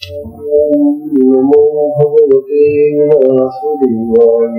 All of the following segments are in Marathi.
नमो भगवते वासुदेवाय।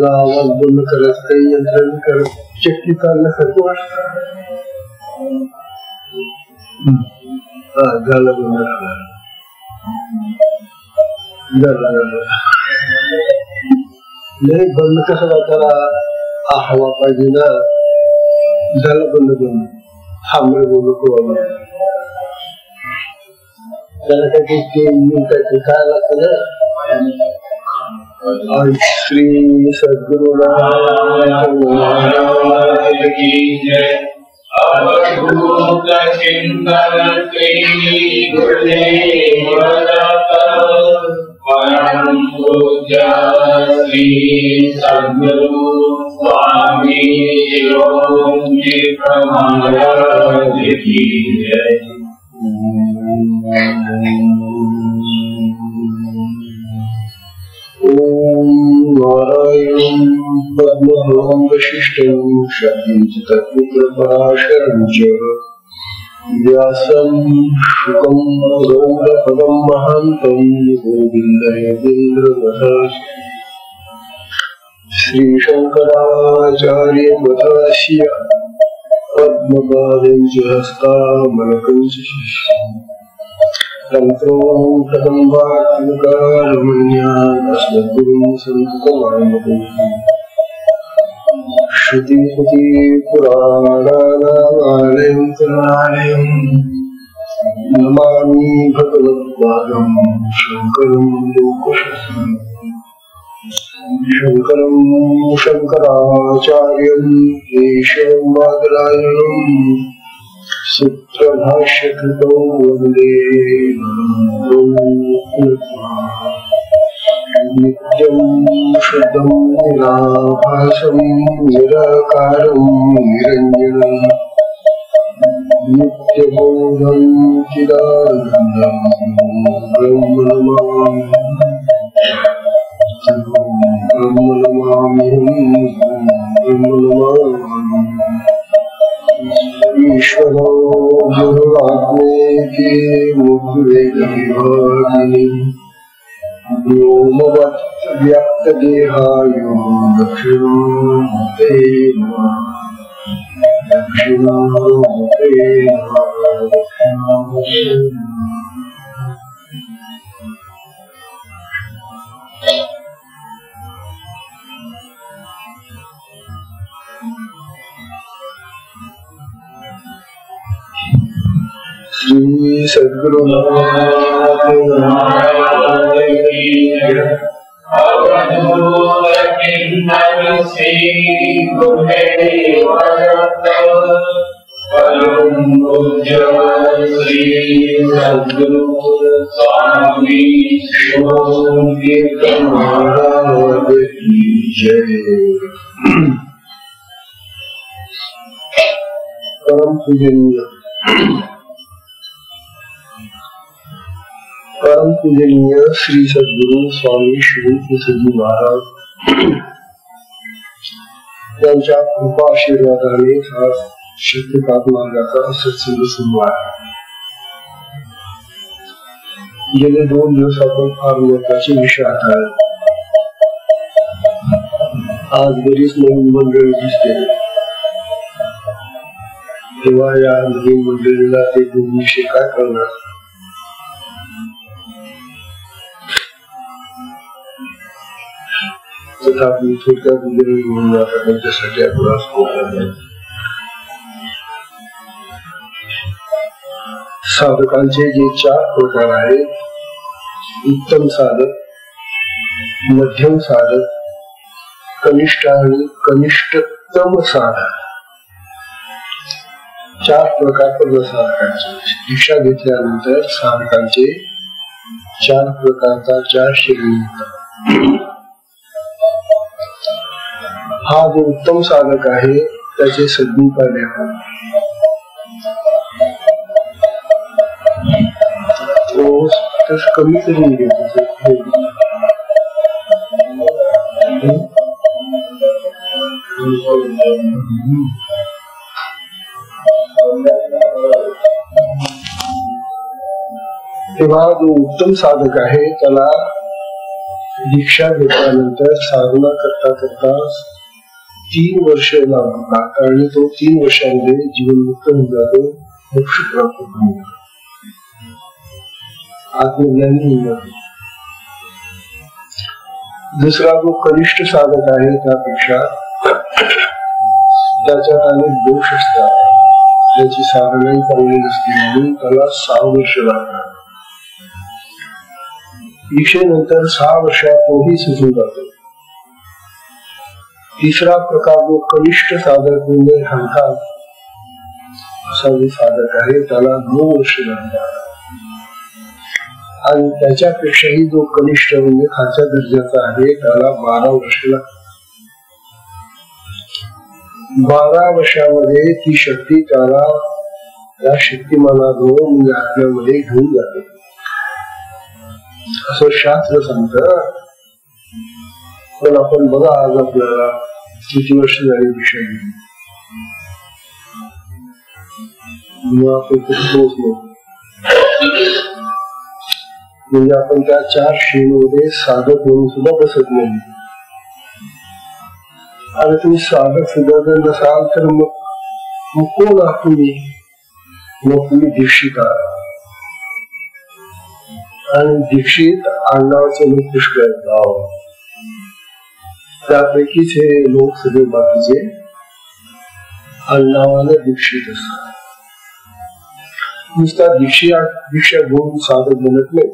आवाज बंद करत काही यंत्रण कर चक्की चाललं करतो झालं बंद नाही बंद कसं त्याला हवा पाहिजे ना झालं बंद बंद थांबलं बोलू त्याला काही मिळतात काय लागतं ना श्री सद्गुरु स्वामी नारायणं पद्मनाभं वशिष्ठं शक्तिचित्तपुत्रपराशरं च व्यासं शुकं गौडपदं महान्तं गोविन्दयतीन्द्रवधः श्रीशङ्कराचार्यवधास्य पद्मपादं च हस्तामलकं च शिष्यम् तंत्रों कदम्बात्मकारुण्यास्मद्गुरुं सन्ततमानतम् श्रुतिस्मृति पुराणानामालयं करुणालयं नमामि भगवत्पादं शङ्करं लोकशरणं शङ्करं शङ्कराचार्यं केशवं बादरायणं सूत्रभाष्यकृतो वन्दे नित्यं शुद्धं निराभासं निराकारं निरञ्जनं नित्यबोधं चिदानन्दं ब्रह्म नमामि ईश्वरो गुरुरात्मेति मुखवेदिभागिनि व्योमवत् व्यक्तदेहायो दक्षिणामूर्ते नमः दक्षिणामूर्ते श्री सद्गुरु स्वामी महाराज की जय। परम पूजनीय श्री सद्गुरु स्वामी श्री तीर्थजी महाराज यांच्या कृपा आशीर्वादाने हा शक्तिपात मार्गाचा सत्संग सुरू आहे। गेले 2 दिवस आपण फार महत्वाचे विषय हाताळले। आज बरीच नवीन मंडळी दिसते, तेव्हा या नवीन मंडळीला ते दोन्हीविषयी काय करणार? तथापि थोडक्यात घेऊन त्यांच्यासाठी आपण साधकांचे जे 4 प्रकार आहेत, उत्तम साधक, मध्यम साधक, कनिष्ठ आणि कनिष्ठतम साधक, 4 प्रकार साधकांचे. दीक्षा घेतल्यानंतर साधकांचे 4 प्रकारचा 4 श्रेणी येतात. हा जो उत्तम साधक आहे त्याचे सद्गुण पाहिले आपण. तो कमी करून घेतो. तेव्हा जो उत्तम साधक आहे त्याला दीक्षा घेतल्यानंतर साधना करता करता 3 वर्ष लागतात आणि तो 3 वर्षांमध्ये जीवनमुक्त होऊन जातो, मोक्ष प्राप्त होऊन जातो, आत्मज्ञानी होऊन जातो. दुसरा जो कनिष्ठ साधक आहे त्यापेक्षा त्याच्यात अनेक दोष असतात, त्याची साधनाही चांगली नसते म्हणून त्याला 6 वर्ष लागतात. दीक्षेनंतर 6 वर्षात तोही सुटून जातो. तिसरा प्रकार जो कनिष्ठ साधक म्हणजे हलका असा जो साधक आहे त्याला 9 वर्ष लागतात. आणि त्याच्यापेक्षाही जो कनिष्ठ म्हणजे खालच्या दर्जाचा आहे त्याला 12 वर्ष लागतात. 12 वर्षामध्ये ती शक्ती त्याला त्या शक्तिमानाजवळ म्हणजे आत्म्यामध्ये घेऊन जाते असं शास्त्र सांगतं. पण आपण बघा आज आपल्याला किती वर्ष झाली दीक्षा घेऊन, आपण पोहोचलो म्हणजे आपण त्या 4 श्रेणीमध्ये साधक म्हणून सुद्धा बसत नाही. आणि तुम्ही साधक सुद्धा जर नसाल तर मग कोण आहात तुम्ही? मग तुम्ही दीक्षित आहात. आणि दीक्षित आडनावाचे लोक पुष्कळ आहेत. त्यापैकीच हे लोक सगळे बाकीचे आडनावाने दीक्षित असतात. नुसता दीक्षा घेऊन साधक बनत नाही.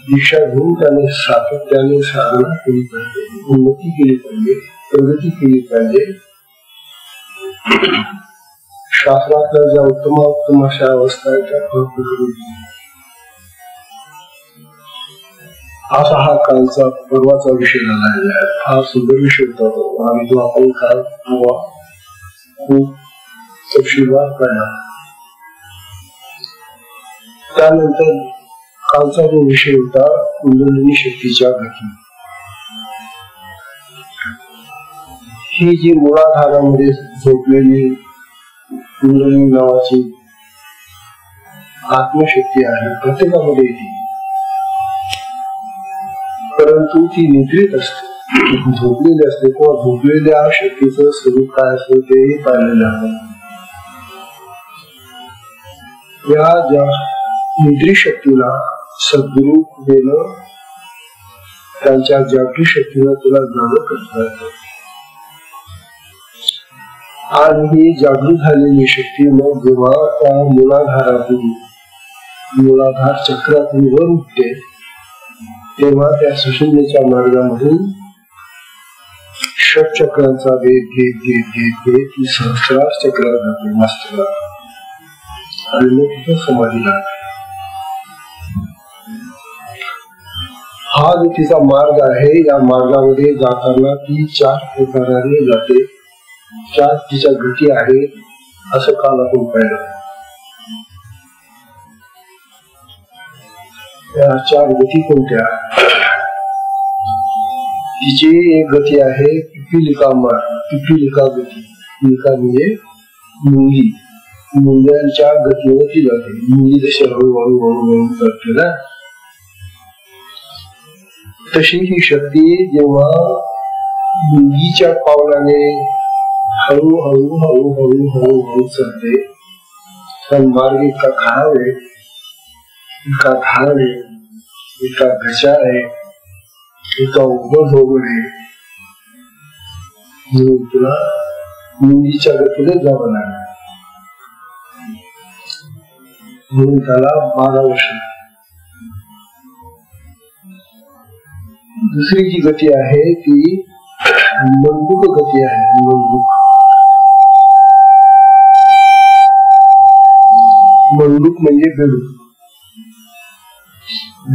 दीक्षा घेऊन त्याने सातत्याने साधना केली पाहिजे, उन्नती केली पाहिजे, प्रगती केली पाहिजे. शास्त्रातल्या ज्या उत्तम अशा अवस्था आहेत त्या प्राप्त करून असा हा कालचा परवाचा विषय झाला आहे. हा सुंदर विषय होता आणि जो आपण काल खूप तपशीलवार काढला. त्यानंतर कालचा जो विषय होता कुंडलिनी शक्तीच्या गती. ही जी मूलाधारामध्ये झोपलेली कुंडलिनी नावाची आत्मशक्ती आहे प्रत्येकामध्ये येते, परंतु ती निद्रित असते, झोपलेली असते. किंवा झोपलेल्या शक्तीचं स्वरूप काय असतं तेही पाहिलेलं आहे. या ज्या निद्रित शक्तीला सद्गुरु देणं त्यांच्या जागृत शक्तीला तुला जाणं करता येतं. आणि ही जागृत झालेली शक्ती मग जेव्हा त्या मूलाधारातून मूलाधार चक्रातून वर उठते तेव्हा त्या सुषुम्नेच्या मार्गामधून षटचक्रांचा वेग घेत घेत घेत घेत ती सहस्रार चक्रात जाते मस्तकात आणि मग तिथं समाधी लागते. हा जो तिचा मार्ग आहे या मार्गामध्ये जाताना ती 4 प्रकाराने जाते. 4 तिच्या गती आहेत असं काल आपण पाहिलं. या 4 गती कोणत्या? तिची एक गती आहे पिपीलिका मार्ग, पिपीलिका गती. पिपीलिका म्हणजे मुंगी, मुंग्यांच्या गतीवर ती जाते. मुंगी जशी हळूहळू हळूहळू करते ना तशी ही शक्ती जेव्हा मुंगीच्या पावलाने हळूहळू हळूहळू हळूहळू चलते. पण मार्ग इतका खराब आहे, इतका घाण आहे, इतका घशाळ आहे, इतका उघड आहे, म्हणून तुला मुंगीच्या गतीने जावं लागेल. म्हणून त्याला 12 वर्ष. दुसरी जी गती आहे ती मंडूक गती आहे. मंडूक म्हणजे बेडूक.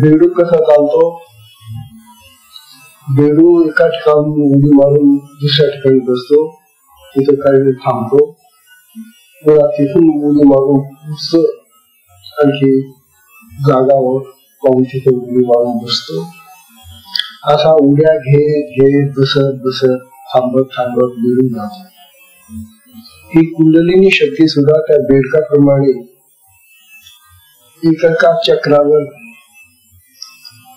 बेडूक कसा चालतो? बेडूक एका ठिकाणी उडी मारून दुसऱ्या ठिकाणी बसतो, तिथे काही वेळ थांबतो, पुन्हा तिथून उडी मारून आणखी जागावर पाहून तिथे उडी मारून बसतो. असा उड्या घेत बसत थांबत बेडूक जातो. ही कुंडलिनी शक्ती सुद्धा त्या बेडकाप्रमाणे एका चक्रावर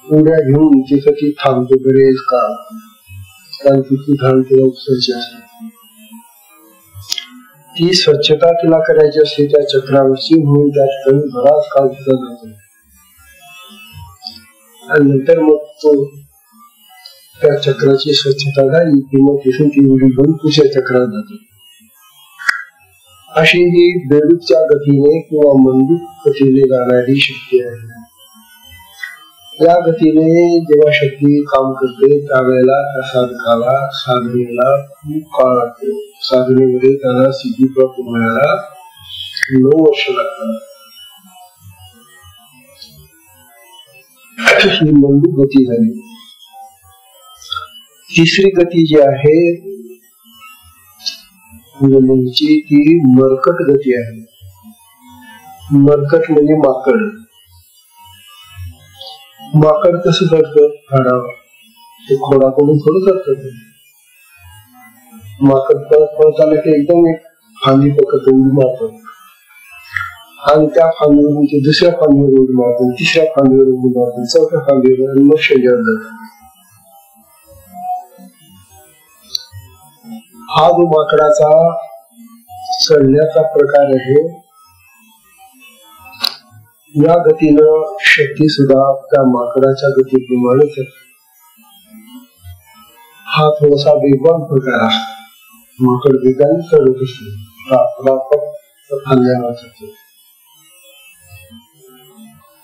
उड्या घेऊन तिथे ती थांबते बरेच काळ, कारण तिथली घाण तिला उपसायची असते. ती स्वच्छता तिला करायची असते त्या चक्रावरची, म्हणून त्या ठिकाणी बराच काळ तिला जातो. आणि नंतर मग तो त्या चक्राची स्वच्छता झाली की मग तिथून ती उडी घेऊन पुढच्या चक्रात जाते. अशी ही बेडूकच्या गतीने किंवा मंडूक गतीने जाणारी शक्ती आहे. या गतीने जेव्हा शक्ती काम करते त्यावेळेला त्या साधकाला साधनेला खूप काळ लागतो. साधनेमध्ये त्याला सिद्धी प्राप्त होण्याला 9 वर्ष लागतात. ही मंडूक गती झाली. तिसरी गती जी आहे कुंडलिनीची ती मरकट गती आहे. मरकट म्हणजे माकड. माकड कसं करतं? झाडावर ते खोडाकडून थोडं करत. माकड पळताना ते एकदम एक फांदी पकडतो, उडी मारतो, आणि त्या फांदीवरून ते दुसऱ्या फांदीवर उडी मारतो, तिसऱ्या फांदीवर उडी मारतो, चौथ्या फांदीवर, आणि मग शेजावर जातो. हा जो माकडाचा चढण्याचा प्रकार आहे, या गतीनं शक्ती सुद्धा त्या माकडाच्या गतीप्रमाणेच आहे. हा थोडासा वेगवान प्रकार आहे. माकड वेगाने चढत असते,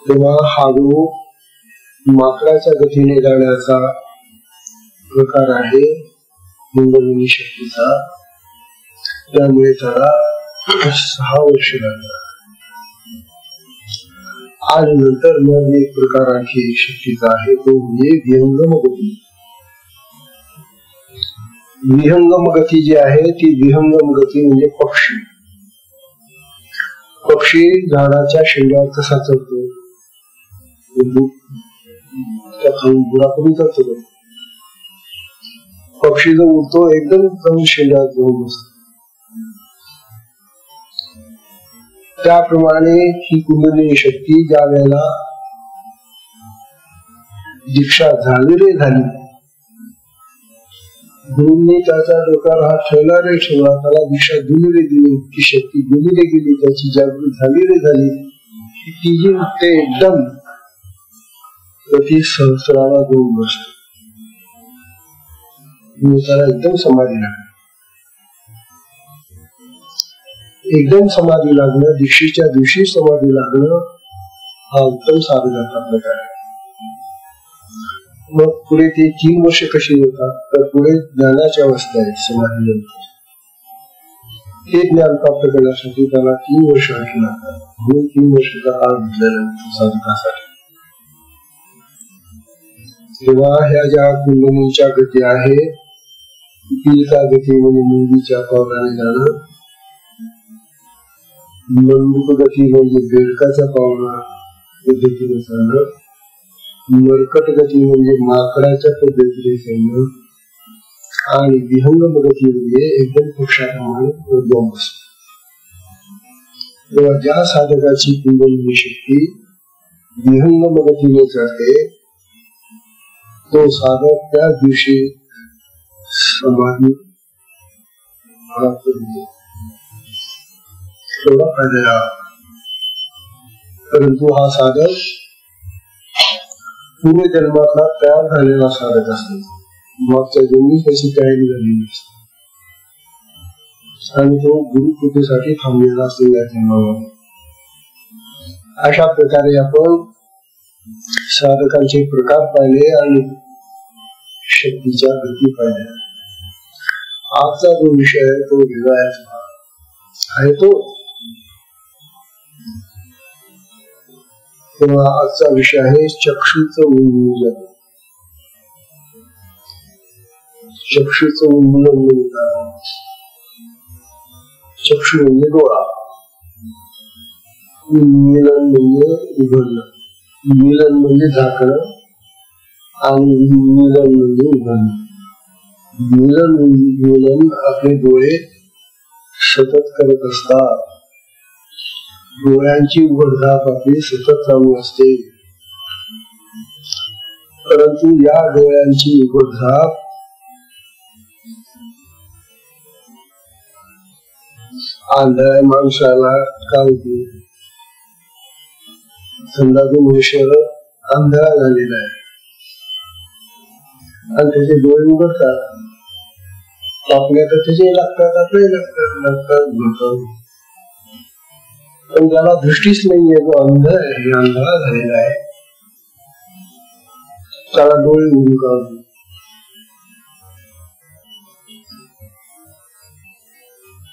तेव्हा हा जो माकडाच्या गतीने जाण्याचा प्रकार आहे कुंडलिनी शक्तीचा, त्यामुळे त्याला 6 वर्ष लागतात. आणि नंतर मग एक प्रकार आणखी शक्तीचा आहे, तो म्हणजे विहंगम गती. विहंगम गती जी आहे ती विहंगम गती म्हणजे पक्षी. पक्षी झाडाच्या शेंड्यावर कसा चढतो? त्या खालून बुडाकडून चढतो. पक्षी जो उडतो एकदम जाऊन शेंड्यावर जाऊन बसतो. त्याप्रमाणे ही कुंडलिनी शक्ती ज्या वेळेला दीक्षा झाली, गुरूंनी त्याच्या डोक्यावर हात ठेवला रे ठेवला, त्याला दीक्षा दिली, ती शक्ती दिली गेली, त्याची जागृती झाली, ती जी उठते एकदम ती सहस्राला जाऊन बसते. त्याला एकदम समाधी लागते. एकदम समाधी लागणं, दीक्षेच्या दिवशी समाधी लागणं हा उत्तम साधनाचा प्रकार आहे. मग पुढे ते 3 वर्ष कशी होतात? तर पुढे ज्ञानाची अवस्था आहे समाधी नंतर. हे ज्ञान प्राप्त करण्यासाठी त्याला 3 वर्ष लागतात. म्हणून 3 वर्षाचा काळ घेतलेला साधकासाठी. तेव्हा ह्या ज्या कुंडलिनीच्या गती आहे, पिलका गती म्हणजे मुंगीच्या पावलाने जाणं, मंडूक गती म्हणजे बेडकाच्या पावला पद्धतीने जाणं, मरकट गती म्हणजे माकडाच्या पद्धतीने जाणं, आणि विहंगम गती म्हणजे एकदम पक्षाप्रमाणे उद्गम असतो. तेव्हा ज्या साधकाची कुंडलिनी शक्ती विहंगम गतीने जाते, तो साधक त्या दिवशी समाधी थोडा फायदा. परंतु हा साधक पूर्व जन्मातला तयार झालेला साधक असतो. मागच्या जन्मी त्याची तयारी झालेली असते आणि तो गुरुकृपेसाठी थांबलेला असतो या जन्मामध्ये. अशा प्रकारे आपण साधकांचे प्रकार पाहिले आणि शक्तीच्या गती पाहिल्या. आजचा जो विषय आहे तो वेगळा आहे. तो तेव्हा आजचा विषय आहे चक्षुचं उन्मूलन. चक्षुचं उन्मूलन म्हणजे काय? चक्षु म्हणजे डोळा, उन्मूलन म्हणजे उघडणं, मिलन म्हणजे झाकणं आणि उन्मूलन म्हणजे उघडणं. मिलन आपले डोळे सतत करत असतात. डोळ्यांची उघडझाप आपली सतत चालू असते. परंतु या डोळ्यांची उघडझाप आंधळ्या माणसाला काय होते? समजा तो मनुष्य आंधळा झालेला आहे आणि त्याचे डोळे उघडतात, आपल्या तर त्याचे लागतात, आपले लागतात. पण ज्याला दृष्टीच नाहीये, तो अंध आहे, अंधळा झालेला आहे, त्याला डोळे उघडू काढू.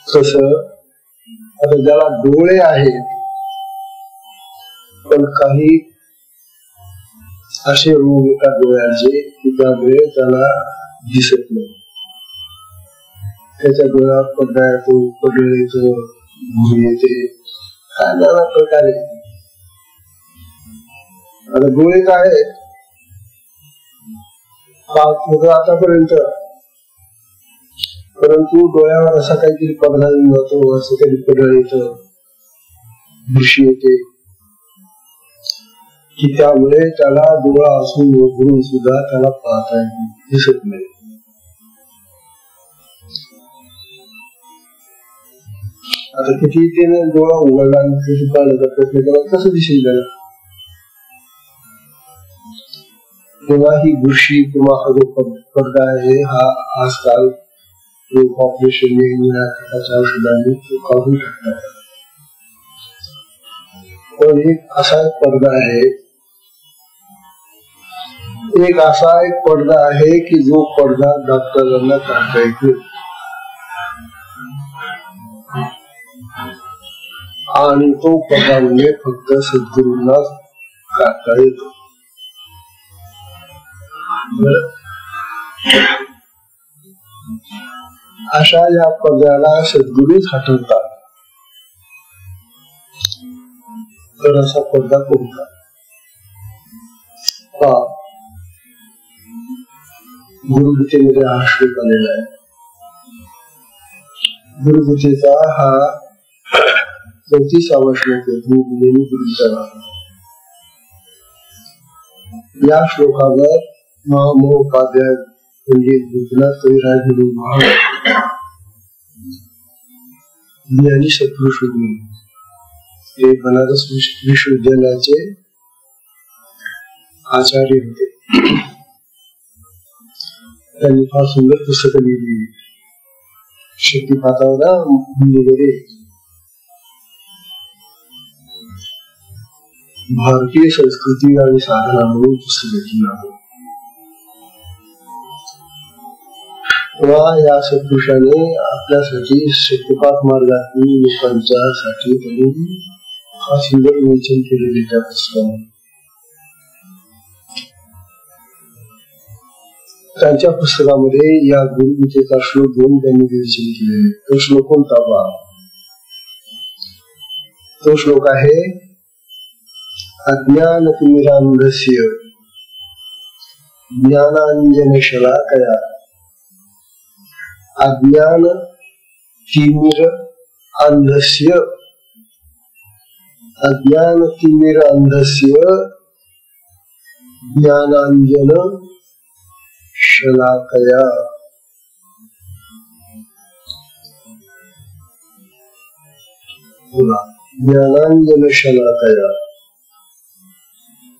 तस आता ज्याला डोळे आहेत पण काही असे रोग येतात डोळ्यांचे की त्यामुळे त्याला दिसत नाही. त्याच्या डोळ्यात पडदा येतो, पडळ येतो, भूमी येते, नाना प्रकारे. आता डोळे काय आतापर्यंत, परंतु डोळ्यावर असा काहीतरी पडदा येऊन जातो, असं काही पडळ येतं, दृष्टी येते की त्यामुळे त्याला डोळा असून उघडून सुद्धा त्याला पाहता दिसत नाही. आता किती त्याने डोळा उघडला आणि किती पाहण्याचा प्रयत्न केला, कसं दिसेल त्याला? तेव्हा ही बुरशी किंवा हा जो पडदा आहे हा आजकाल लोक ऑपरेशनने निराकरणाच्या औषधांनी तो काढून टाकतात. पण एक असा एक पडदा आहे, एक असा एक पडदा आहे की जो पडदा डॉक्टरांना काढता येतो आणि तो पडदा म्हणजे फक्त सद्गुरूंना काढता येतो. अशा या पडद्याला सद्गुरूच हटवतात. तर असा पडदा कोणता? गुरुगीतेमध्ये हा श्लोक आलेला आहे. गुरुगीतेचा हा 34वा श्लोक आहे. गुरुगीता या श्लोकावर महामहोपाध्याय म्हणजे गोपीनाथ कविराज म्हणून ज्ञानी सत्पुरुष ते बनारस विश्वविद्यालयाचे आचार्य होते. त्यांनी फार सुंदर पुस्तकं लिहिली. शक्तिपातावर वगैरे भारतीय संस्कृती आणि साधना म्हणून पुस्तक लिहिलं आहे. या सत्पुरुषाने आपल्यासाठी शक्तिपात मार्गातील लोकांच्या साठी त्यांनी हा सुंदर विवेचन केलेले त्या पुस्तकाने. त्यांच्या पुस्तकामध्ये या गुरुगीतेचा श्लोक घेऊन त्यांनी विवेचन केलेले. तो श्लोक कोणता पहा? तो श्लोक आहे अज्ञान तिमिरांधस्य ज्ञानांजन शलाकया. अज्ञान तिमिर अंधस्य, अज्ञान तिमिर अंधस्य ज्ञानांजन शलाकया. ज्ञानांजन शलाकया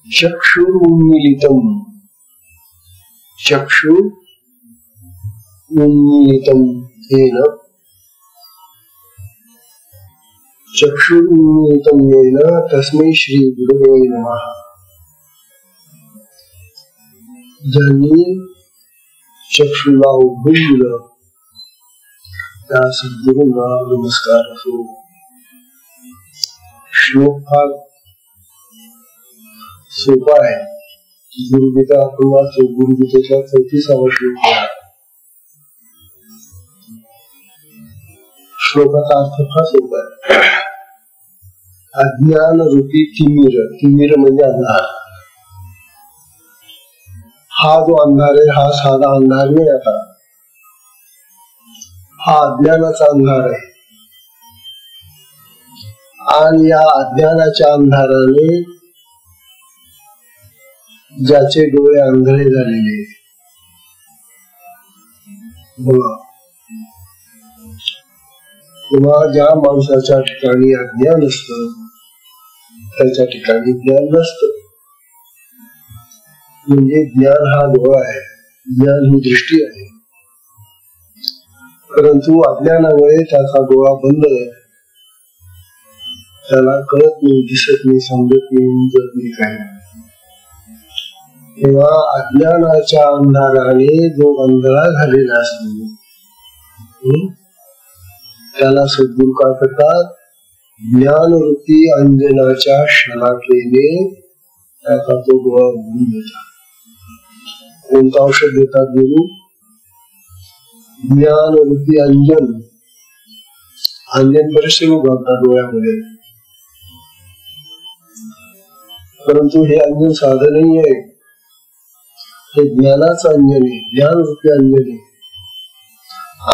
चक्षुरुन्मीलितं येन चक्षुरुन्मीलितं येन तस्मै श्री गुरवे नमः. ज्यांनी चक्षुला उघडलं त्या सद्गुरूंना नमस्कार असो. श्लोक फार सोपा आहे. गुरुगीता आपण वाचतो. गुरुगीतेचा 34वा श्लोक आहे. श्लोकाचा अर्थ फार सोपा आहे. अज्ञान रूपी तिमिर म्हणजे अंधार. हा जो अंधार आहे हा साधा अंधार नाही. आता हा अज्ञानाचा अंधार आहे आणि या अज्ञानाच्या अंधाराने ज्याचे डोळे आंधळे झालेले किंवा ज्या माणसाच्या ठिकाणी अज्ञान असतं त्याच्या ठिकाणी ज्ञान नसतं. म्हणजे ज्ञान हा डोळा आहे, ज्ञान ही दृष्टी आहे. परंतु अज्ञानामुळे त्याचा डोळा बंद आहे. त्याला कळत नाही, दिसत नाही, समजत नाही, उमजत नाही काही. तेव्हा अज्ञानाच्या अंधाराने जो आंधळा झालेला असतो त्याला सद्गुरू काय करतात? ज्ञानरूपी अंजनाच्या शलाकेने त्याचा तो डोळा उघडून देतात. कोणतं औषध देतात गुरु? ज्ञानरूपी अंजन. अंजन बरेचसे लोक घालतात डोळ्यामध्ये, परंतु हे अंजन साधं नाही आहे. हे ज्ञानाचं अंजन आहे, ज्ञानरूपी अंजन आहे.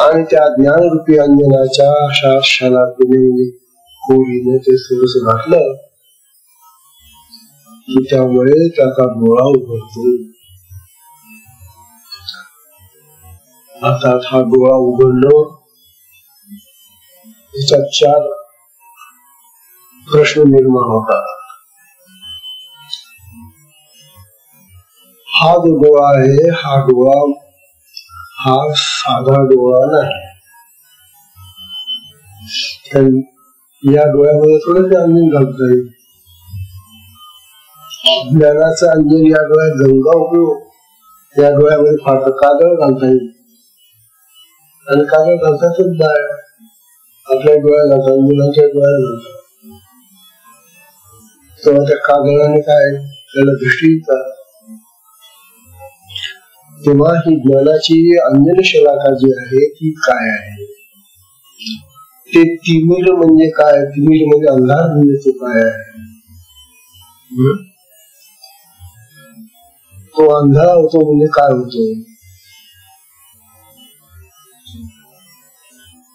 आणि त्या ज्ञानरूपी अंजनाच्या अशा शलाकेने म्हणजे कोरीने ते थोडस घातलं की त्यामुळे त्याचा डोळा उघडतो. अर्थात हा डोळा उघडणं त्याच्यात 4 प्रश्न निर्माण होतात. हा जो डोळा आहे हा डोळा हा साधा डोळा नाही. या डोळ्यामध्ये थोडं अंजन घालता येईल. ज्ञानाचं अंजन या डोळ्यात गंगा उपयोग. या डोळ्यामध्ये फार काजळ घालता येईल आणि काजळ घालतातच बाय आपल्या डोळ्यात घालतात, मुलांच्या डोळ्यात घालतात. तेव्हा त्या काजळाने काय त्याला दृष्टी येतात. तेव्हा ही ज्ञानाची अंजन शलाका जी आहे ती काय आहे? ते तिमिर म्हणजे काय? तिमिर म्हणजे अंधार म्हणजे तो काय आहे? तो अंधार होतो म्हणजे काय होतो?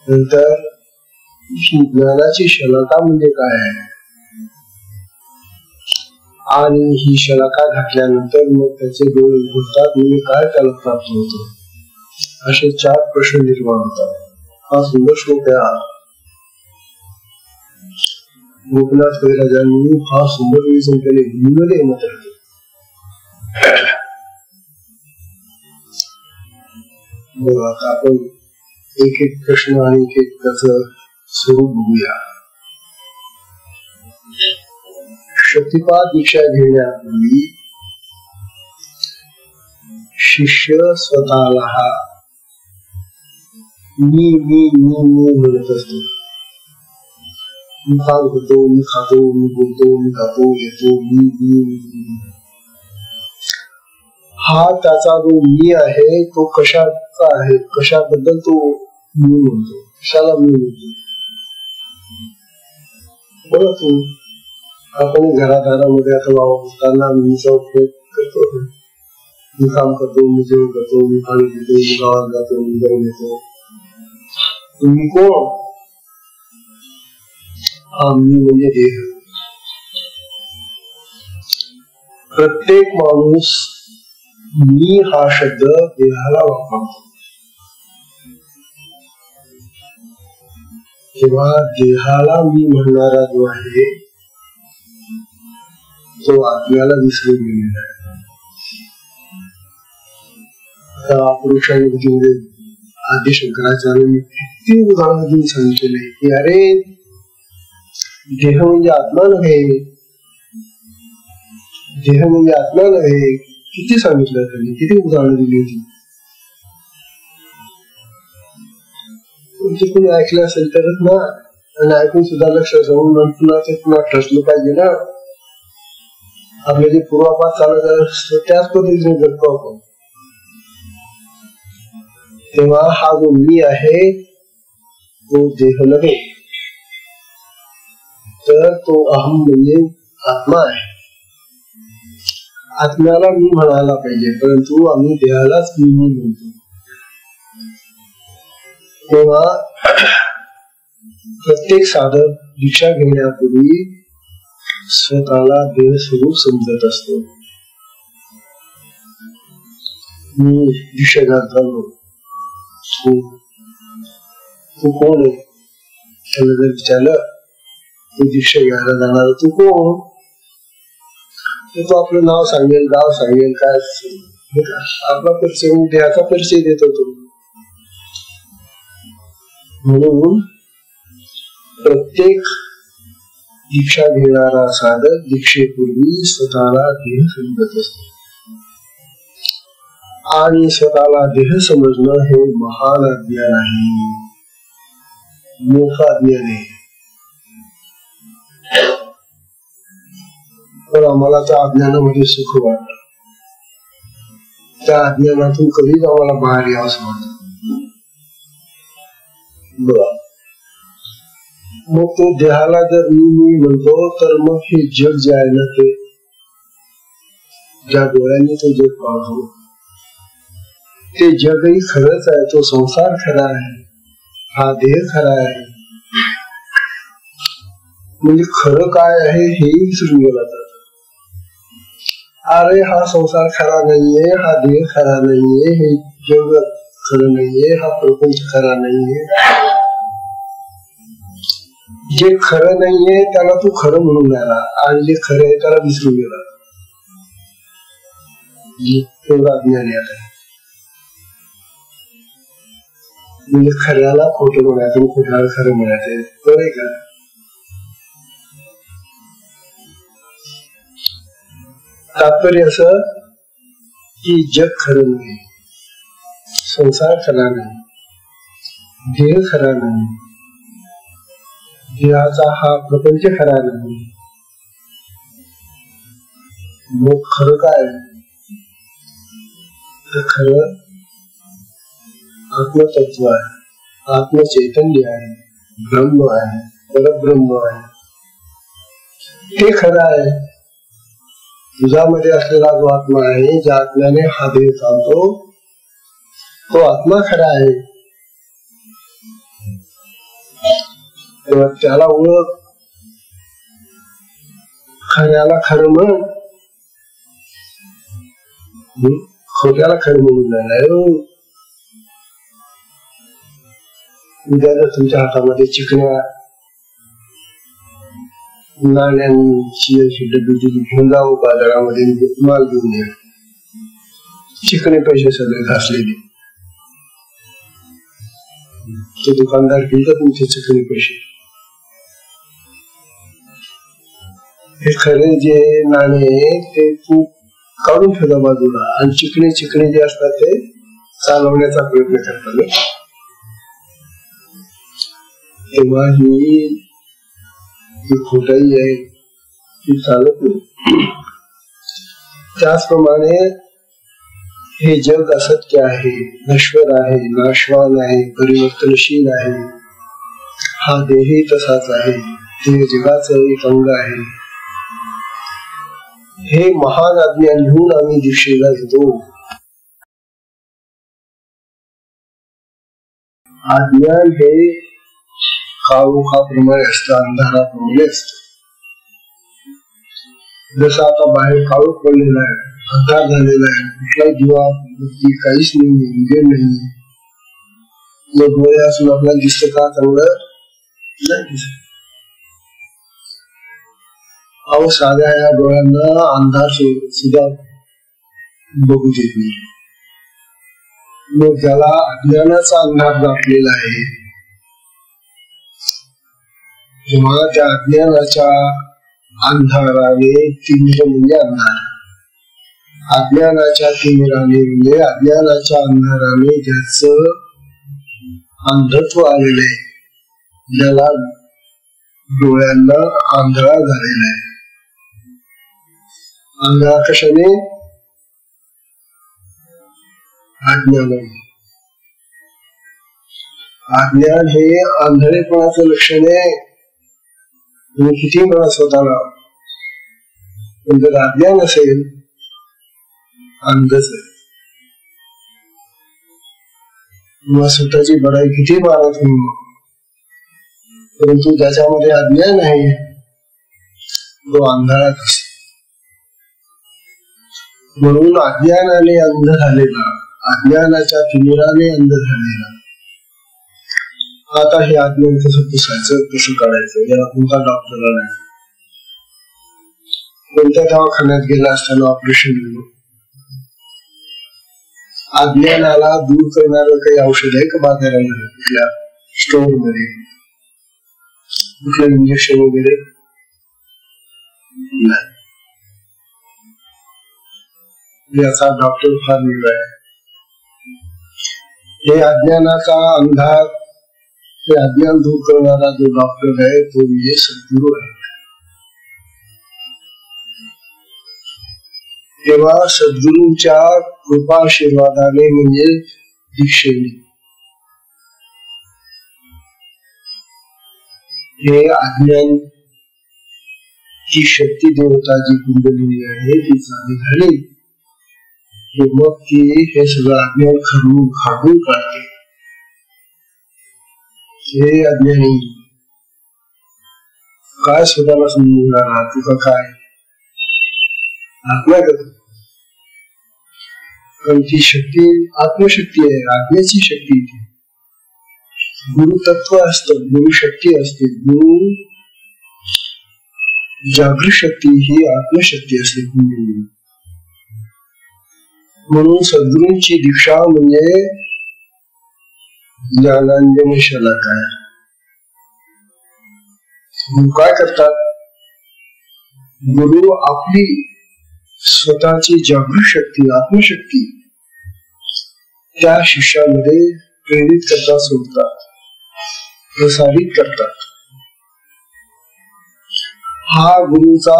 नंतर ही ज्ञानाची शलाका म्हणजे काय आहे आणि ही शलाका घातल्यानंतर मग त्याचे डोळे उघडतात म्हणजे काय त्याला प्राप्त होतं? असे 4 प्रश्न निर्माण होतात. हा सुंदर श्लोक आहे. गोपीनाथ कविराजांनी हा सुंदर विवेचन केले. हिंदीमध्ये मत आहे. बघा आता आपण एक एक प्रश्न आणि एक त्याचं स्वरूप बघूया. शक्तिपात दीक्षा घेण्यापूर्वी शिष्य स्वतःला मी म्हणत असतो. मी काम करतो, मी खातो, मी बोलतो, मी खातो, येतो, मी. हा त्याचा जो मी आहे तो कशाचा आहे? कशाबद्दल तो मी म्हणतो? कशाला मी म्हणतो? बघा तू आपण घरादारामध्ये आता वावरताना मीचा उपयोग करतो. मी काम करतो, मी जेवण करतो, मी पाणी पितो, मी गावात जातो, मी जाऊन येतो. तुम्ही कोण? मी म्हणजे देह. प्रत्येक माणूस मी हा शब्द देहाला वापरतो. तेव्हा देहाला मी म्हणणारा जो आहे तो आत्म्याला विसरून गेलेला आहे. आता पुरुषानुभूतीमध्ये आदि शंकराचार्यांनी किती उदाहरण देऊन सांगितलेले की अरे देह म्हणजे आत्मा नव्हे, देह म्हणजे आत्मा नव्हे. किती सांगितलं त्यांनी, किती उदाहरणं दिली होती. ते कोणी ऐकलं असेल तरच ना, आणि ऐकून सुद्धा लक्ष जाऊन पुन्हा ते पुन्हा ठसलं पाहिजे ना. आपले जे पूर्वापार चालत असतं त्याच पद्धतीने जगतो आपण. तेव्हा हा जो मी आहे तो देह नव्हे, तर तो अहम म्हणजे आत्मा आहे. आत्म्याला मी म्हणायला पाहिजे, परंतु आम्ही देहालाच मी म्हणतो. तेव्हा प्रत्येक साधक दीक्षा घेण्यापूर्वी स्वतःला देह स्वरूप समजत असतो. मी दीक्षा घालतो, तू कोण आहे त्याला जर विचारलं, तू दीक्षा घ्यायला जाणार तू कोण, तो आपलं नाव सांगेल, गाव सांगेल, काय आपला परिचय, देहाचा परिचय देतो तो. म्हणून प्रत्येक दीक्षा घेणारा साधक दीक्षेपूर्वी स्वतःला देह समजत असतो. आणि स्वतःला देह समजणं हे महान अज्ञान आहे, मोठं अज्ञान आहे. पण आम्हाला त्या अज्ञानामध्ये सुख वाटत, त्या अज्ञानातून कधीच आम्हाला बाहेर यावं असं वाटत. मग तो देहाला जर मी म्हणतो, तर मग हे जग जे आहे ना, ते ज्या डोळ्यांनी तो जग पाहतो ते जगही खरंच आहे. तो संसार खरा आहे, हा देह खरा आहे. म्हणजे खरं काय आहे हेही विसरून गेला तर, अरे हा संसार खरा नाहीये, हा देह खरा नाहीये, हे जग खरं नाहीये, हा प्रपंच खरा नाहीये. जे खरं नाहीये त्याला तू खरं म्हणून राहिला, आणि जे खरं आहे त्याला विसरून गेला. एवढा अज्ञान आहे. म्हणजे खऱ्याला खोटं म्हणायचं, खोट्याला खरं म्हणायचं, बरं का. तात्पर्य असं की जग खरं नाही, संसार खरा नाही, देह खरा नाही, देहाचा हा प्रपंच खरा नाही. मग खरं काय, तर खरं आत्मतत्व आहे, आत्मचैतन्य आहे, ब्रह्म आहे, परब्रह्म आहे. हे खरं आहे. तुझ्यामध्ये असलेला जो आत्मा आहे, ज्या आत्म्याने हा देह चालतो, तो आत्मा खरा आहे. तेव्हा त्याला ओळख, खऱ्याला खरं म्हण, खोट्याला खरं म्हणून नाही. उद्या जर तुमच्या हातामध्ये चिकण्या नाण्यांची अशी डबी दिली, घेऊन जाऊ बाजारामध्ये, माल घेऊन या, चिकणे पैसे सगळे घासलेले, तो दुकानदार घेऊन तुमचे चिकणे पैसे. हे खरे जे नाणे ते तू काढून ठेवला बाजूला, आणि चिकणे चिकणे जे असतात ते चालवण्याचा प्रयत्न करतात. तेव्हा ही खोटाई आहे, ती चालत नाही. त्याचप्रमाणे हे जग असत्य आहे, नश्वर आहे, नाशवान आहे, परिवर्तनशील आहे. हा देहही तसाच आहे, ते जगाचं एक अंग आहे. हे महान अज्ञान घेऊन आम्ही दीक्षेला येतो. अज्ञान हे काळोखाप्रमाणे असतं, अंधाराप्रमाणे असतं. जसं आता बाहेर काळोख पडलेला आहे, अंधार झालेला आहे, कुठलाही दिवा काहीच नाही, उजेड नाही. डोळे असून आपल्याला दिसत का? चांगलं नाही दिसत. अहो साध्या या डोळ्यांना अंधार सुद्धा बघू देत नाही. मग ज्याला अज्ञानाचा अंधार दाटलेला आहे, तेव्हा त्या अज्ञानाच्या अंधाराने तिमिर म्हणजे अंधार, अज्ञानाच्या तिमिराने म्हणजे अज्ञानाच्या अंधाराने ज्याचं अंधत्व आलेलं आहे, ज्याला डोळ्यांना आंधळा झालेला आहे. आंधळा कशाने? अज्ञानाने. अज्ञान हे आंधळेपणाचं लक्षण आहे. तुम्ही किती म्हणा स्वतःला, पण जर अज्ञान असेल अंधच आहे. किंवा स्वतःची बडाई किती मारा तुम्ही, परंतु ज्याच्यामध्ये अज्ञान आहे तो आंधळाच असतो. म्हणून अज्ञानाने अंध झालेला, अज्ञानाच्या तिमिराने अंध झालेला, आता हे अज्ञान कसं पुसायचं, कसं काढायचं, याला कोणता डॉक्टर नाही. कोणत्या दवाखान्यात गेला असताना ऑपरेशन केलं, अज्ञानाला दूर करणारं काही औषध आहे का बाजारामध्ये, कुठल्या स्टोर मध्ये, कुठलं इंजेक्शन वगैरे नाही. याचा डॉक्टर फार वेगळा आहे. हे अज्ञानाचा अंधार, हे अज्ञान दूर करणारा जो डॉक्टर आहे तो म्हणजे सद्गुरू आहे. तेव्हा सद्गुरूंच्या कृपाशीर्वादाने म्हणजे दीक्षेने हे अज्ञान ची शक्ती देवता जी कुंडलिनी आहे ती चालू झाली, मग ती हे सगळं अज्ञान खरवून फाडून काढते. हे अज्ञानी काय स्वतःला समजून राहणार, तुका काय आत्मा करतो. पण ती शक्ती आत्मशक्ती आहे, आज्ञेची शक्ती. गुरु तत्व असतं, गुरु शक्ती असते, गुरु जागृत शक्ती ही आत्मशक्ती असते. म्हणून सद्गुरूंची दीक्षा म्हणजे ज्ञानांजन शलाका आहे. काय करतात गुरु? आपली स्वतःची जागृत शक्ती, आत्मशक्ती त्या शिष्यामध्ये प्रेरित करतात, सोडतात, प्रसारित करतात. हा गुरुचा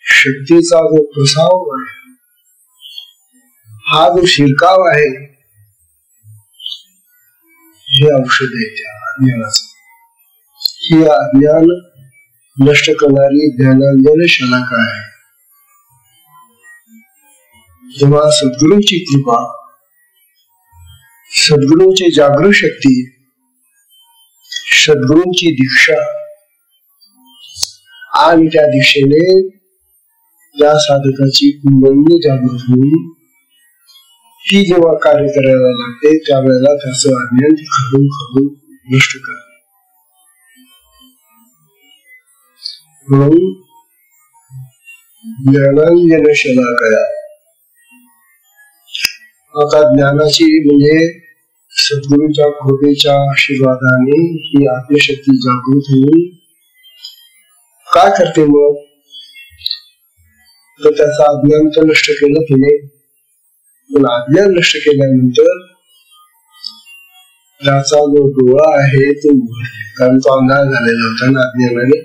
शक्तीचा जो प्रसाव आहे, हा जो शिरकाव आहे, हे औषध आहे त्या अज्ञानाचं. ही अज्ञान नष्ट करणारी ज्ञानांजन शलाका आहे. जेव्हा सद्गुरूंची कृपा, सद्गुरूंची जागृत शक्ती, सद्गुरूंची दीक्षा आणि त्या दिशेने त्या साधकाची कुंडलिनी जागृत होऊन ती जेव्हा कार्य करायला लागते, त्यावेळेला त्याचं अज्ञान खरवून खरवून नष्ट करते. म्हणून ज्ञानांजन शलाकया. आता ज्ञानाची म्हणजे सद्गुरूंच्या कृपेच्या आशीर्वादाने ही आत्मशक्ती जागृत होऊन काय करते? मग तर त्याचा अज्ञान तर नष्ट केलं तिने, पण अज्ञान नष्ट केल्यानंतर त्याचा जो डोळा आहे तो उघडते, कारण तो अंधार झालेला होता ना अज्ञानाने.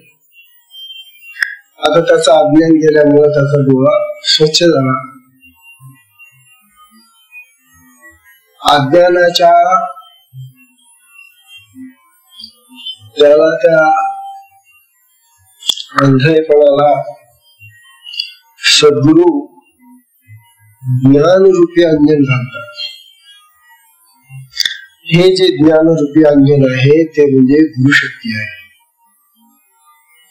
आता त्याचा अज्ञान गेल्यामुळे त्याचा डोळा स्वच्छ झाला. अज्ञानाच्या त्याला त्या अंधळेपणाला सद्गुरु ज्ञान रूपी अंजन घालतात. हे जे ज्ञान रूपी अंजन आहे ते म्हणजे गुरुशक्ती आहे,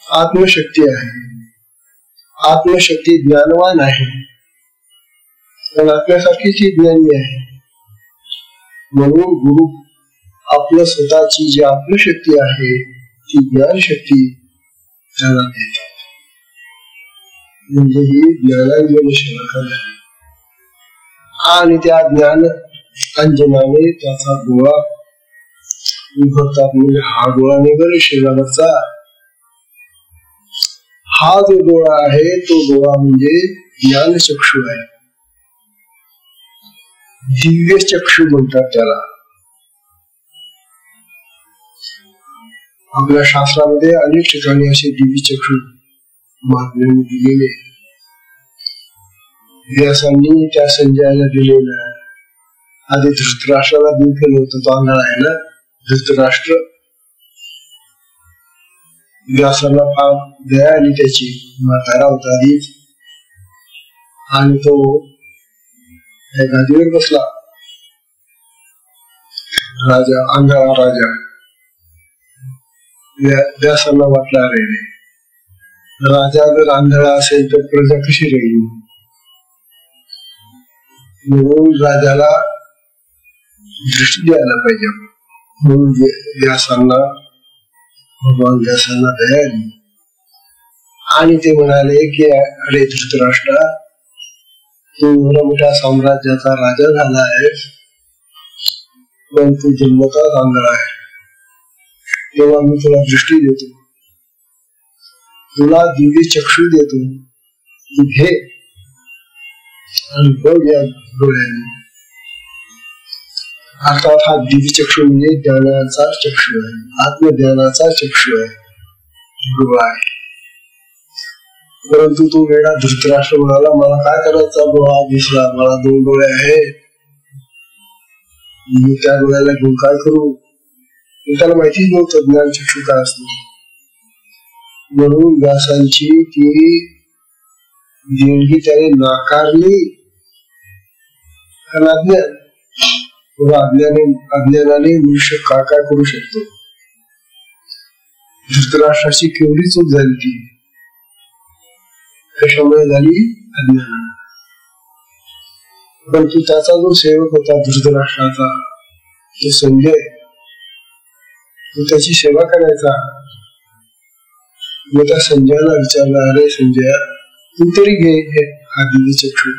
आत्मशक्ती आहे. आत्मशक्ती ज्ञानवान आहे, पण आपल्यासारखीच ज्ञानी आहे. म्हणून गुरु आपलं स्वतःची जी आत्मशक्ती आहे ती ज्ञानशक्ती त्याला देतात. म्हणजे ही ज्ञानांजन शलाका झाली. आणि त्या ज्ञान अंजनाने त्याचा डोळा उघडतात. म्हणजे हा डोळा नाही बरं शरीरावरचा, हा जो डोळा आहे तो डोळा म्हणजे ज्ञानचक्षु आहे. दिव्य चक्षु म्हणतात त्याला. आपल्या शास्त्रामध्ये अनेक ठिकाणी असे दिव्य चक्षु महात्म्यांनी दिलेले. व्यासांनी त्या संजयाला दिलेलं आहे. आधी धृतराष्ट्राला दूर केलं होतं, तो आंधळा आहे ना धृतराष्ट्र. व्यासाला फार दया आली त्याची, म्हातारा होता आधीच, आणि तो गादीवर बसला. राजा, आंधळा राजा. व्यासाला वाटला अरे राजा जर आंधळा असेल तर प्रजा कशी राहील, म्हणून राजाला दृष्टी द्यायला पाहिजे. म्हणून व्यासांना, भगवान व्यासांना दया आली आणि ते म्हणाले की अरे धृतराष्ट्रा, तू एवढा मोठ्या साम्राज्याचा राजा झाला आहेस, पण तू जन्मताच आंधळा आहे. तेव्हा मी तुला दृष्टी देतो, तुला दिव्य चक्षु देतो, तू घे आणि बघ या डोळ्याने. अर्थात हा दिव्य चक्षु म्हणजे ज्ञानाचा चक्षु आहे, आत्मज्ञानाचा चक्षु आहे, डोळा आहे. परंतु तो वेळा धृतराष्ट्र म्हणाला, मला काय करायचा, डोळा दिसला, मला 2 डोळे आहेत, मी त्या डोळ्याला घेऊन काय करू. त्याला माहितीच नव्हतं ज्ञान चक्षु काय असतो. म्हणून व्यासांची ती देणगी त्याने नाकारली. अज्ञानाने मनुष्य काय काय करू शकतो. धृतराष्ट्राची केवढी चूक झाली ती, कशामुळे झाली, अज्ञानाने. परंतु त्याचा जो सेवक होता धृतराष्ट्राचा, तो संजय, तो त्याची सेवा करायचा. मग त्या संजयाला विचारला, अरे संजय, तू तरी घे हा दिव्य चक्षु.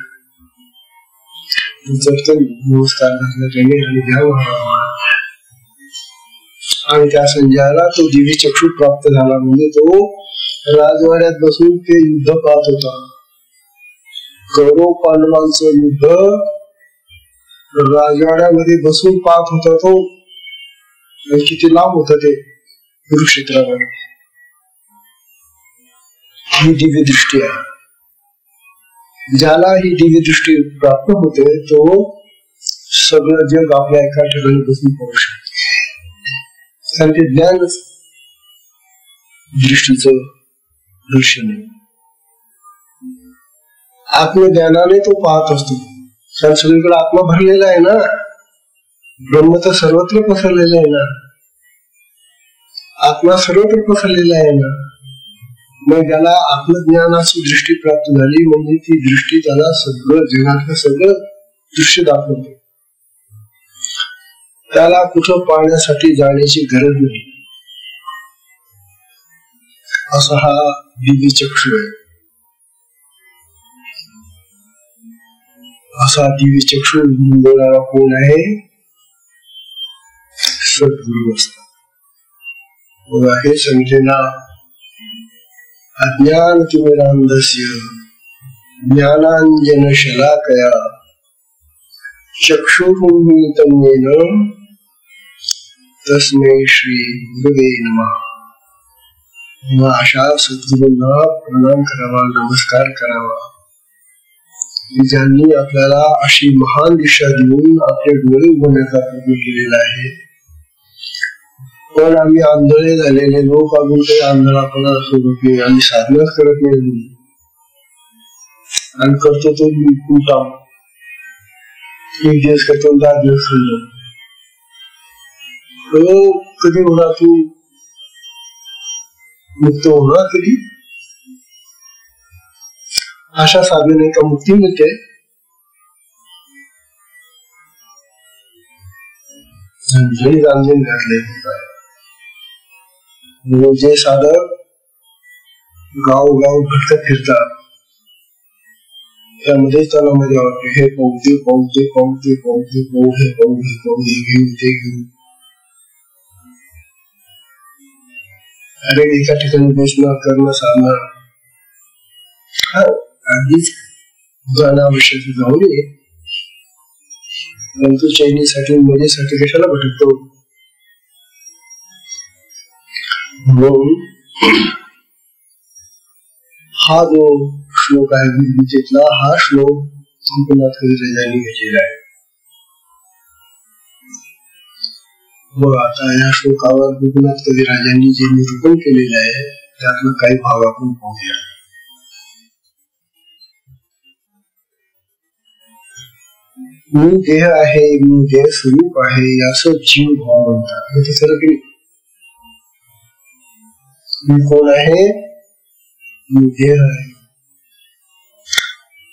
नमस्कार घातला त्याने आणि घ्यावा, आणि त्या संजयाला तो दिव्य चक्षु प्राप्त झाला. म्हणजे तो राजवाड्यात बसून ते युद्ध पाहत होता. कौरव पांडवांचं युद्ध राजवाड्यामध्ये बसून पाहत होता तो. किती लांब होत ते कुरुक्षेत्रावर. ही दिव्य दृष्टी आहे. ज्याला ही दिव्य दृष्टी प्राप्त होते तो सगळं जग आपल्या एका ठिकाणी बसून पाहू शकतो. कारण ते ज्ञान दृष्टीचं दृश्य नाही. आत्मज्ञानाने तो पाहत असतो. कारण सगळीकडे आत्मा भरलेला आहे ना, ब्रह्म तर सर्वत्र पसरलेला आहे ना, आत्मा सर्वत्र पसरलेला आहे ना. मग ज्याला आत्मज्ञानाची दृष्टी प्राप्त झाली म्हणजे ती दृष्टी त्याला सगळं जगातलं सगळं दृश्य दाखवते. त्याला कुठं पाहण्यासाठी जाण्याची गरज नाही. असा हा दिव्य चक्षु आहे. असा दिव्य चक्षु मिळवणारा कोण आहे, सद्गुरु असतात. हे संख्येना अज्ञान तिमिरांधस्य ज्ञानांजन शलाकया चक्षुरुन्मीलितं येन तस्मै श्री गुरुवे नमः. अशा सद्गुरूंना प्रणाम करावा, नमस्कार करावा, ज्यांनी आपल्याला अशी महान दिशा देऊन आपले डोळे उघडण्याचा प्रयत्न केलेला आहे. पण आम्ही आंधळे झालेले लोक अजून काही आंधळापणा सोबत नाही. आम्ही साधनाच करत नाही आणि करतो तो काम. 1 दिवस करतो, 10 दिवस करतो. कधी होणार तू मुक्त होणार कधी? अशा साधनेने का मुक्ती मिळते? झणझणीत अंजन घातले. जे साधक गावोगाव भटकत फिरतात त्यामध्ये त्याला मजा वाटते. हे पाहू पाहू पाहू पाहू हे पाहू हे घेऊ ते घेऊ. अरे एका ठिकाणी बसणं करणं साधणं अगदीच जाणं आवश्यक जाऊ नये, परंतु चैनीसाठी मजेसाठी कशाला भटकतो. म्हणून हा जो श्लोक आहे गीतेतला, हा श्लोक गोपीनाथ कविराजांनी घेतलेला आहे. व आता या श्लोकावर गोपीनाथ कविराजांनी जे निरूपण केलेलं आहे त्यातलं काही भाग आपण पाहूया. मी देह आहे, मी देह स्वरूप आहे, असं जीव भाव म्हणतात. हे खरं की मी कोण आहे, मी देह आहे.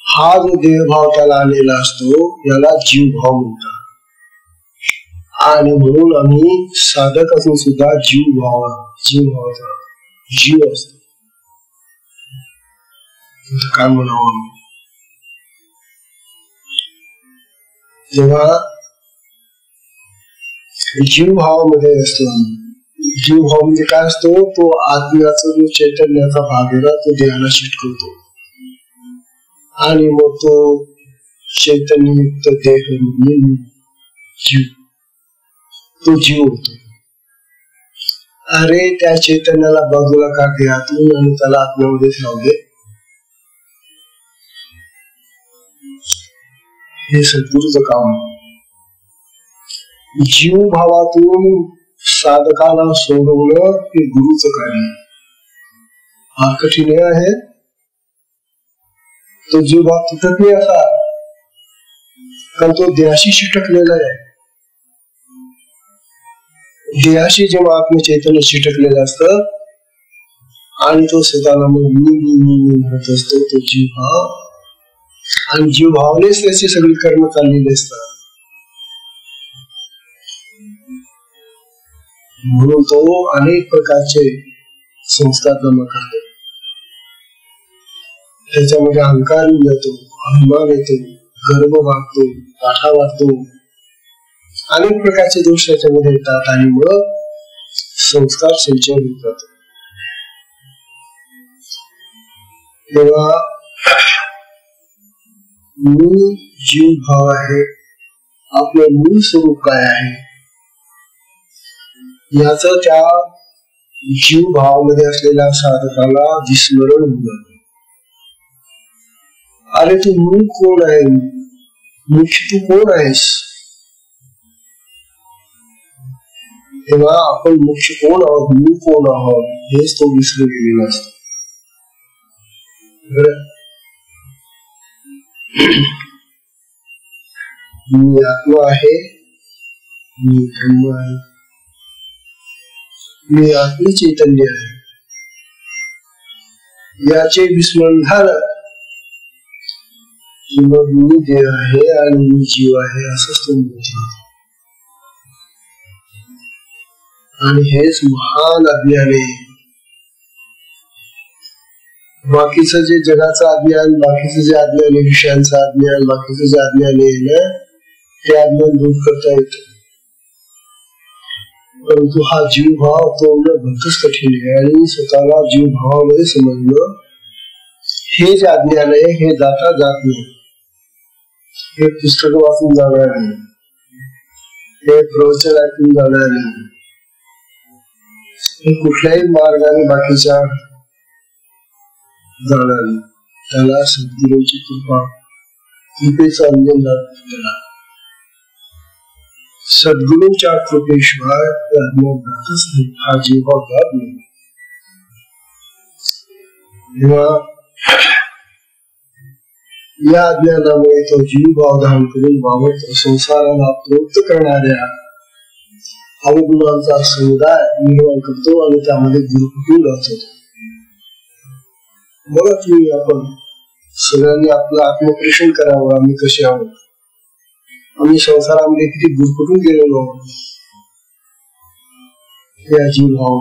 हा जो देहभाव त्याला आलेला असतो याला जीव भाव म्हणतात. आणि म्हणून आम्ही साधक असून सुद्धा जीव भावाचा जीव असतो. काय म्हणावं, जेव्हा जीव भावामध्ये असतो, जीव भाव म्हणजे काय असतो, तो आत्म्याचा जो चैतन्याचा भाग आहे ना तो देहाला चिटकवतो आणि मग तो चैतन्ययुक्त देह जीव, तो जीव होतो. अरे त्या चैतन्याला बाजूला काढते आतून आणि त्याला आत्म्यामध्येच राहू दे. हे सद्गुरूचं काम आहे. जीव भावातून साधकाला सोडवणं हे गुरुचं कार्य. हा कठीण आहे. तो जीव भाव तुटत नाही असा, कारण तो देहाशी चिटकलेला आहे. देहाशी जेव्हा आत्मचैतन्य चिटकलेलं असतं आणि तो स्वतःला मग मी म्हणत असतो, तो जीव भाव, आणि जीव भावनेच त्याची सगळी कर्म चाललेली असतात. म्हणून तो अनेक प्रकारचे संस्कार जमा करतो. त्याच्यामध्ये अहंकार येतो, अभिमान येतो, गर्व वाटतो, काठा वाटतो, अनेक प्रकारचे दोष त्याच्यामध्ये येतात आणि मग संस्कार संचय होतात. तेव्हा मूळ जीव भाव आहे, आपलं मूळ स्वरूप काय आहे याच त्या जीव भावामध्ये असलेल्या साधकाला विस्मरण होऊन जातं. अरे तू मूळ कोण आहे, मुख्य तू कोण आहेस. तेव्हा आपण मुख्य कोण आहोत, मूळ कोण आहोत हेच तो विसरून गेलेला असतो. मी आत्मा आहे, मी ब्रह्म आहे, मी आत्म चैतन्य आहे. याचे विस्मरण झालं की मग मी देह आहे आणि मी जीव आहे असंच तो म्हणतो. आणि हेच महान अज्ञान आहे. बाकीचं जे जगाचं अज्ञान, बाकीचं जे अज्ञान आहे, विषयांचं अज्ञान, बाकीचं जे अज्ञान आहे ना ते अज्ञान दूर करता येत. परंतु हा जीव भाव तो भरतच कठीण आहे आणि स्वतःला जीव भावामध्ये समजणं हे जे अज्ञान आहे हे जाता जात नाही. हे पुस्तक वाचून जाणार नाही, हे प्रवचन ऐकून जाणार नाही, हे कुठल्याही मार्गाने बाकीच्या जाणार नाही. त्याला सद्गुरूंची कृपेचं अंजन त्याला सद्गुरूंच्या कृपेशिवाय अज्ञान जातच नाही. हा जीव जात नाही. तेव्हा या अज्ञानामुळे तो जीव भाव धारण करून वावरतो. संसाराला प्रवृत्त करणाऱ्या अवगुणांचा समुदाय निर्माण करतो आणि त्यामध्ये गुरुकुटुंब असतो. बघा तुम्ही, आपण सगळ्यांनी आपलं आत्मपरीक्षण करावं. आम्ही कसे आहोत, आम्ही संसारामध्ये किती गुरफटून गेलेलो आहोत. या जीवभाव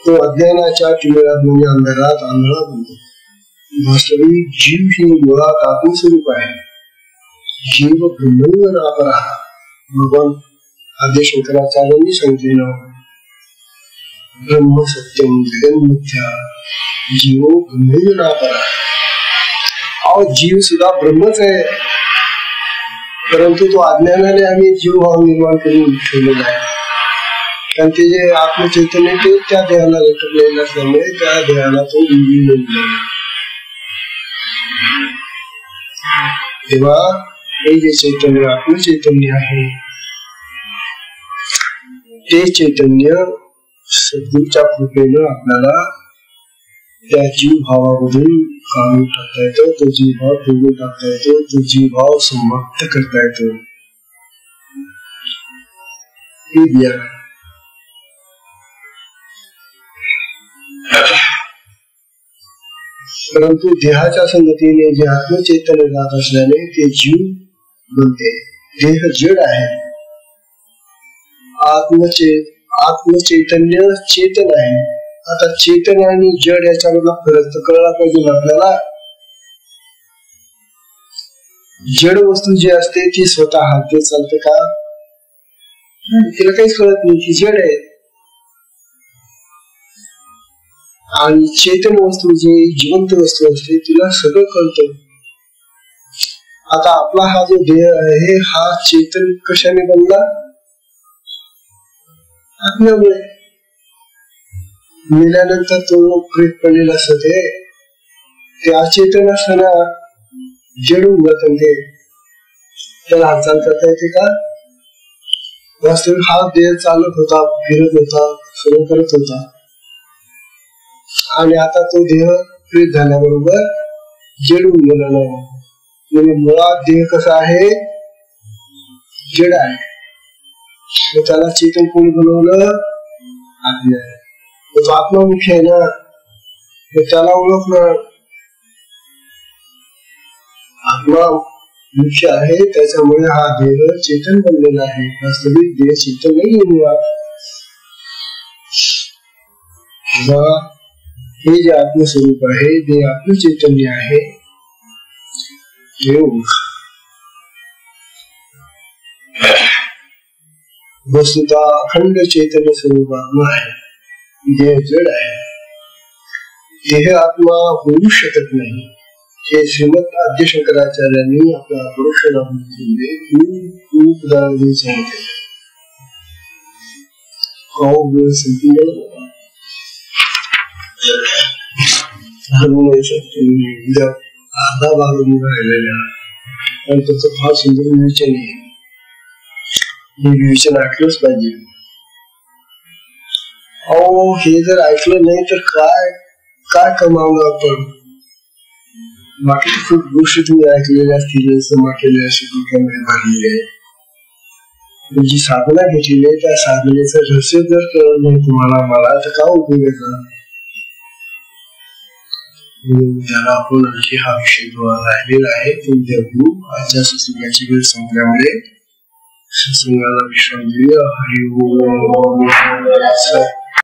तो अज्ञानाच्या टिळ्यात म्हणजे अंधारात आंधळा बनतो. वास्तविक जीव ही मुळात आत्मस्वरूप आहे. जीव ब्रह्मैव नापरा. भगवान आद्य शंकराचार्यांनी सांगितलेलं ब्रह्म सत्यम जगन मिथ्या जीव ब्रह्मैव नापरा. अहो जीव सुद्धा ब्रह्मच आहे, परंतु तो अज्ञानाने आम्ही जीवभाव निर्माण करून ठेवलेला आहे. कारण ते जे आत्मचैतन्य ते त्या देहाला लटकलेलं असल्यामुळे त्या देहाला तो विलीन. तेव्हा हे जे चैतन्य आत्मचैतन्य आहे ते चैतन्य सद्गुरूच्या कृपेनं आपल्याला त्या जीवभावामधून काढून टाकता येतो. तो जीवभाव तोडून टाकता येतो. तो जीवभाव समाप्त करता येतो. हे ज्ञान. परंतु देहाच्या संगतीने जे आत्मचैतन्य जात असल्याने ते जीव बनते. देह जड आहे. आत्मचैतन्य चेतन आहे. आता चेतन आणि जड याच्यामधला फरक तर कळला पाहिजे आपल्याला. जड वस्तू जी असते ती स्वतः हालते चालते का? तिला काहीच कळत नाही, ती जड आहे. आणि चेतन वस्तू जी जिवंत वस्तू असते तिला सगळं कळतं. आता आपला हा जो देह आहे हा चेतन कशाने बनला? आत्म्यामुळे. मेल्यानंतर तो प्रेत पडलेला असत ते अचेतन असताना जडून जात. ते त्याला हालचाल करता येते का? वास्तविक हा देह चालत होता, फिरत होता, सगळं करत होता. आणि आता तो देह प्रेत झाल्याबरोबर जडून गेला नाही. म्हणजे मुळात देह कसा आहे? जड आहे. त्याला चेतन कोणी बनवलं? आत्मा. तो आत्मामुखी आहे ना, त्याला ओळखणं. आत्मा मुख्य आहे, त्याच्यामुळे हा देह चेतन बनलेला आहे. वास्तविक देह चेतन नाही मुळात. हे जे आत्मस्वरूप आहे ते आत्मचैतन्य आहे. वस्तुतः अखंड चैतन्य स्वरूप आत्मा आहे. देह जड आहे. देह आत्मा होऊ शकत नाही. हे श्रीमद आद्य शंकराचार्यांनी आपल्या परोक्षणामध्ये खूप उदाहरण सांगितले. अर्धा भाग राहिलेला पण त्याच फार सुंदर विवेचन आहे. हे विवेचन ऐकलंच पाहिजे. अहो हे जर ऐकलं नाही तर काय कमावलं आपण. बाकी खूप गोष्टी तुम्ही ऐकलेल्या असतील, जमा केल्या अशी डोक्यामध्ये भरलेली आहे. जी साधना घेतलेली आहे त्या साधनेचं रहस्य जर कळलं नाही तुम्हाला मला तर काय उपयोगाचा. ज्याला आपण आणखी हा विषय राहिलेला आहे तो उद्या घेऊ. आजच्या सत्संगाची वेळ संपल्यामुळे सत्संगाला विश्राम देऊया. हरि ओम.